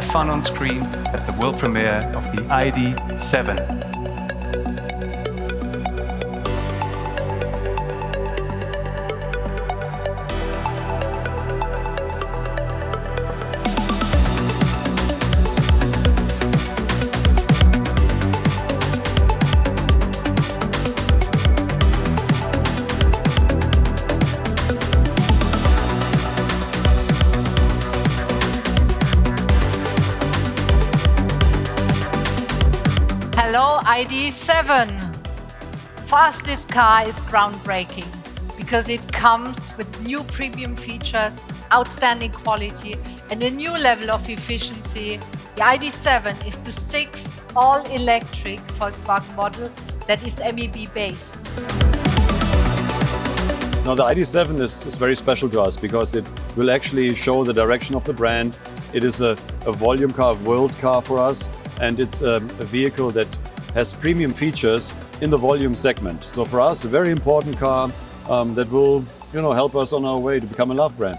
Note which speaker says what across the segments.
Speaker 1: have fun on screen at the world premiere of the ID.7.
Speaker 2: Hello, ID.7. For us, this car is groundbreaking because it comes with new premium features, outstanding quality, and a new level of efficiency. The ID.7 is the sixth all-electric Volkswagen model that is MEB-based.
Speaker 3: Now, the ID.7 is very special to us because it will actually show the direction of the brand. It is a volume car, a world car for us, and it's a vehicle that has premium features in the volume segment. So for us, a very important car that will, help us on our way to become a love brand.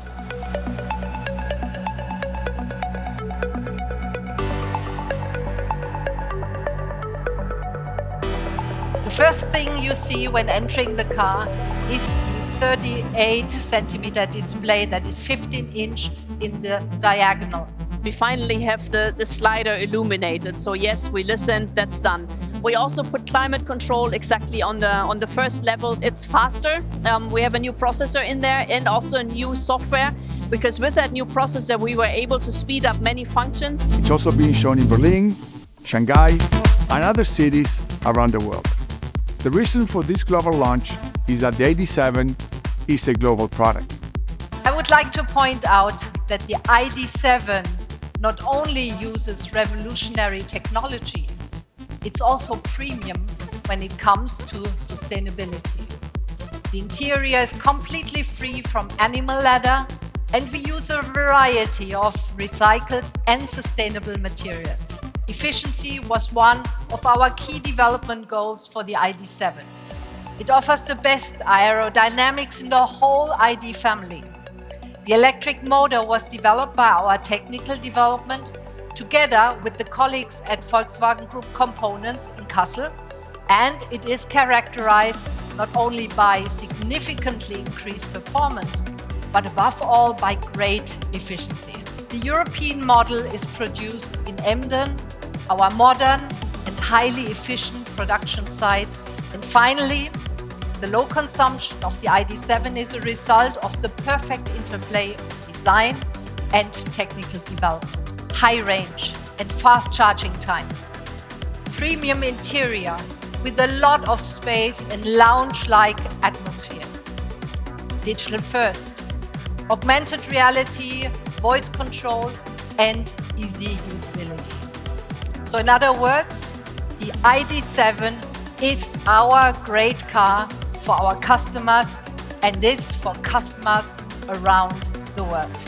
Speaker 2: The first thing you see when entering the car is the 38 centimeter display that is 15 inch in the diagonal.
Speaker 4: We finally have the slider illuminated. So yes, we listened, that's done. We also put climate control exactly on the first levels. It's faster. We have a new processor in there and also new software, because with that new processor, we were able to speed up many functions.
Speaker 5: It's also being shown in Berlin, Shanghai, and other cities around the world. The reason for this global launch is that the ID.7 is a global product.
Speaker 2: I would like to point out that the ID.7 not only uses revolutionary technology, it's also premium when it comes to sustainability. The interior is completely free from animal leather, and we use a variety of recycled and sustainable materials. Efficiency was one of our key development goals for the ID.7. It offers the best aerodynamics in the whole ID family. The electric motor was developed by our technical development together with the colleagues at Volkswagen Group Components in Kassel, and it is characterized not only by significantly increased performance, but above all by great efficiency. The European model is produced in Emden, our modern and highly efficient production site. And finally, the low consumption of the ID.7 is a result of the perfect interplay of design and technical development, high range and fast charging times, premium interior with a lot of space and lounge-like atmospheres, digital first, augmented reality, voice control, and easy usability. So in other words, the ID.7 is our great car for our customers, and this for customers around the world.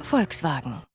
Speaker 6: Volkswagen.